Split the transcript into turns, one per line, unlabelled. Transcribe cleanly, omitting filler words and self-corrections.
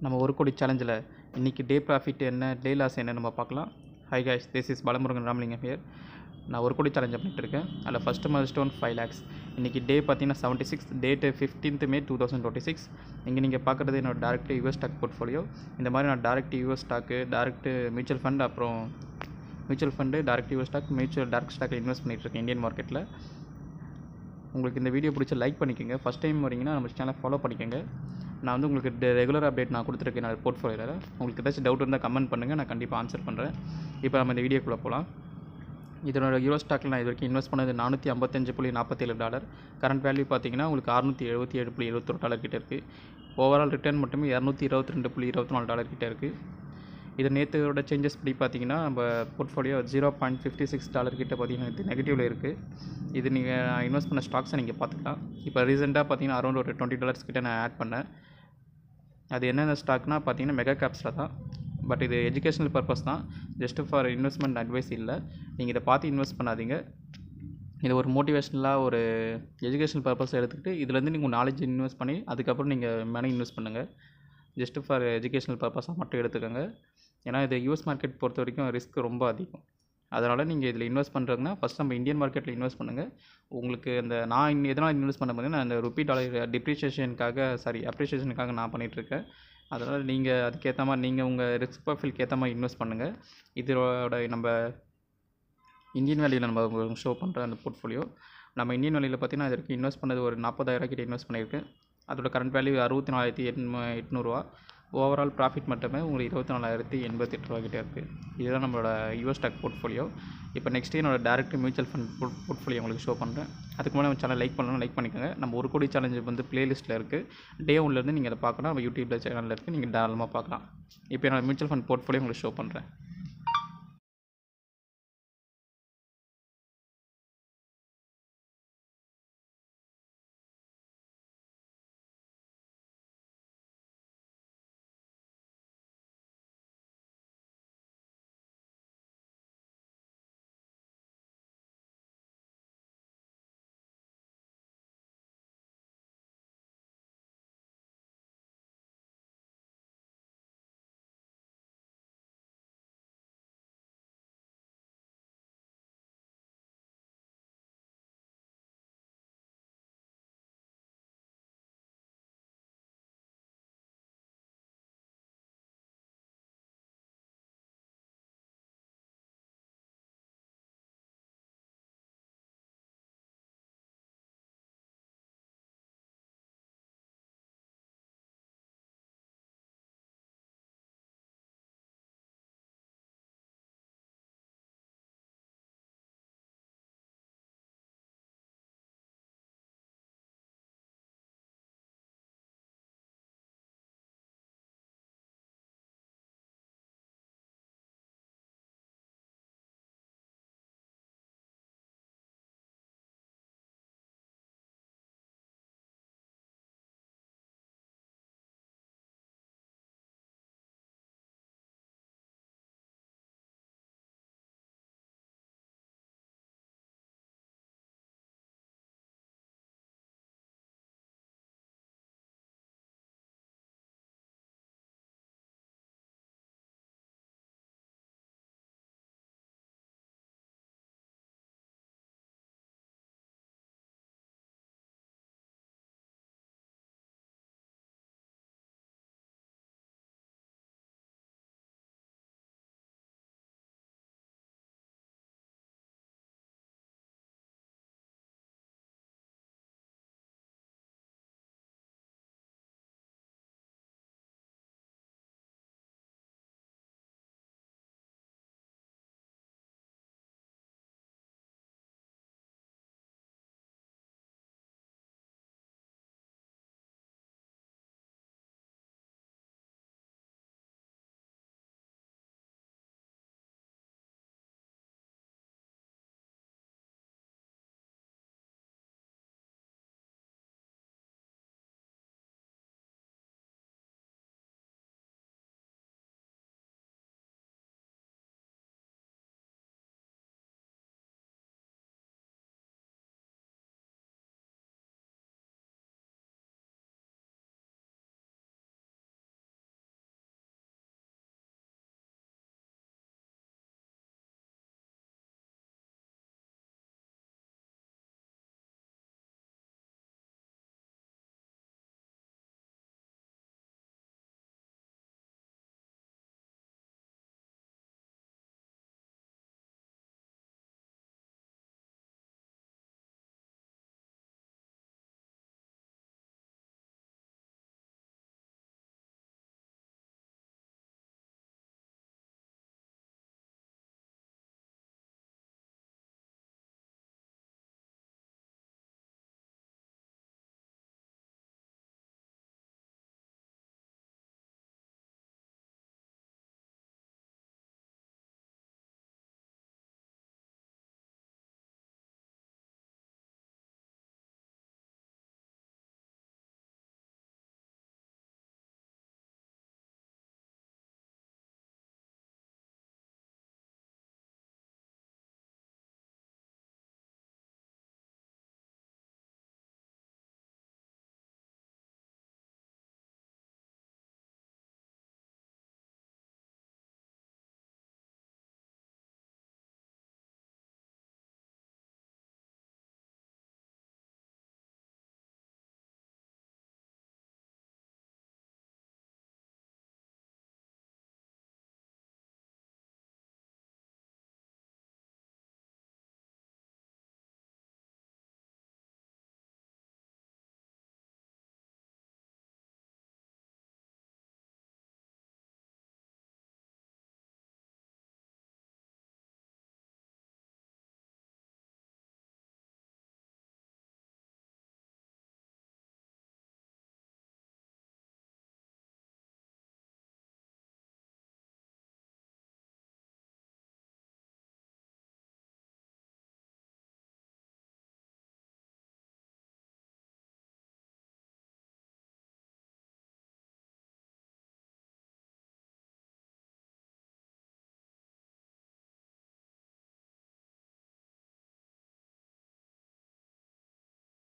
நம்ம ஒரு கோடி சேலஞ்சில் இன்றைக்கி டே ப்ராஃபிட் என்ன, டே லாஸ் என்ன நம்ம பார்க்கலாம். High guys, this is Balamurugan Ramalingam here. நான் ஒரு கோடி சேலஞ்ச் பண்ணிட்டு இருக்கேன். அதில் ஃபஸ்ட்டு மைல்ஸ்டோன் 5 lakhs. இன்றைக்கி டே பார்த்தீங்கன்னா 76, டேட்டு 15th May 2026. இங்கே நீங்கள் பார்க்குறது என்னோட டேரக்ட் யூஎஸ் ஸ்டாக் போர்ட்ஃபோலியோ. இந்த மாதிரி நான் direct US stock, direct mutual fund, அப்புறம் mutual fund, direct US stock, direct ஸ்டாக்கில் இன்வெஸ்ட் பண்ணிகிட்ருக்கேன் இந்தியன் மார்க்கெட்டில். உங்களுக்கு இந்த வீடியோ பிடிச்ச லைக் பண்ணிக்கோங்க. ஃபஸ்ட் டைம் வரீங்கன்னா நம்ம சேனலை ஃபாலோ பண்ணிக்கோங்க. நான் வந்து உங்களுக்கு ரெகுலர் அப்டேட் நான் கொடுத்துருக்கேன் என்னோட போர்ட்ஃபோலியோவில். உங்களுக்கு ஏதாச்சும் டவுட் இருந்தால் கமெண்ட் பண்ணுங்கள், நான் கண்டிப்பாக ஆன்சர் பண்ணுறேன். இப்போ நம்ம இந்த வீடியோக்குள்ளே போகலாம். இதனோட யூரோ ஸ்டாக்கில் நான் இது வரைக்கும் இன்வெஸ்ட் பண்ணது $455.47. கரண்ட் வேல்யூ பார்த்தீங்கன்னா உங்களுக்கு $677.71 கிட்டே இருக்குது. ஓவரால் ரிட்டர்ன் மட்டுமே $222.24 கிட்டே இருக்குது. இது நேற்றோட சேஞ்சஸ் படி பார்த்தீங்கன்னா நம்ம போர்ட்ஃபோலியோ $0.56 கிட்ட பார்த்தீங்கன்னா இது நெகட்டிவில் இருக்குது. இது நீங்கள் இன்வெஸ்ட் பண்ண ஸ்டாக்ஸை நீங்கள் பார்த்துக்கலாம். இப்போ ரீசெண்டாக பார்த்தீங்கன்னா அரௌண்ட் ஒரு $20 கிட்ட நான் ஆட் பண்ணேன். அது என்னென்ன ஸ்டாக்னால் பார்த்தீங்கன்னா மெகா கேப்ஸில் தான். பட் இது எஜுகேஷனல் பர்பஸ் தான், ஜஸ்ட்டு ஃபார் இன்வெஸ்ட்மெண்ட் அட்வைஸ் இல்லை. நீங்கள் இதை பார்த்து இன்வெஸ்ட் பண்ணாதீங்க. இது ஒரு மோட்டிவேஷ்னலாக ஒரு எஜுகேஷனல் பர்பஸ் எடுத்துக்கிட்டு இதுலேருந்து நீங்கள் நாலேஜ் இன்வெஸ்ட் பண்ணி அதுக்கப்புறம் நீங்கள் மணி இன்வெஸ்ட் பண்ணுங்கள். ஜஸ்ட்டு ஃபார் எஜுகேஷனல் பர்பஸாக மட்டும் எடுத்துக்கோங்க. ஏன்னா இது யூஎஸ் மார்க்கெட் பொறுத்த வரைக்கும் ரிஸ்க் ரொம்ப அதிகம். அதனால் நீங்கள் இதில் இன்வெஸ்ட் பண்ணுறதுனா ஃபஸ்ட் நம்ம இந்தியன் மார்க்கெட்டில் இன்வெஸ்ட் பண்ணுங்கள். உங்களுக்கு அந்த நான் எதனால் இன்வெஸ்ட் பண்ண பார்த்தீங்கன்னா அந்த ருப்பி டாலர் அப்ரிஷியேஷனுக்காக நான் பண்ணிகிட்ருக்கேன். அதனால் நீங்கள் அதுக்கேற்ற மாதிரி நீங்கள் உங்கள் ரிஸ்க் ப்ரொஃபைலுக்கு ஏற்ற மாதிரி இன்வெஸ்ட் பண்ணுங்கள். இதோட நம்ம இந்தியன் வேல்யூவில் நம்ம ஷோ பண்ணுற அந்த போர்ட்ஃபோலியோ நம்ம இந்தியன் வேல்யூவில் பார்த்தீங்கன்னா இதற்கு இன்வெஸ்ட் பண்ணது ஒரு 40,000 கிட்ட இன்வெஸ்ட் பண்ணியிருக்கேன். அதோட கரண்ட் வேல்யூ $64,800. ஓவரால் ப்ராஃபிட் மட்டுமே உங்களுக்கு $24,088 கிட்டே இருக்குது. இதுதான் நம்மளோட யூஎஸ் ஸ்டாக் போர்ட்ஃபோலியோ. இப்போ நெக்ஸ்ட் என்னோட டேரக்ட் மியூச்சுவல் ஃபண்ட் போர்ட்ஃபோலியோ உங்களுக்கு ஷோ பண்ணுறேன். அதுக்கு முன்னாடி நம்ம சேனல் லைக் பண்ணணும், லைக் பண்ணிக்கோங்க. நம்ம ஒரு கோடி சேலஞ்சு வந்து பிளேலிஸ்ட்டில் இருக்குது. டே 1லேருந்து நீங்கள் அதை பார்க்கலாம். நம்ம யூடியூப்பில் சேனலில் இருக்குது, நீங்கள் தாராளமாக பார்க்கலாம். இப்போ என்னோட மியூச்சுவல் ஃபண்ட் போர்ட்ஃபோலியோ உங்களுக்கு ஷோ பண்ணுறேன்.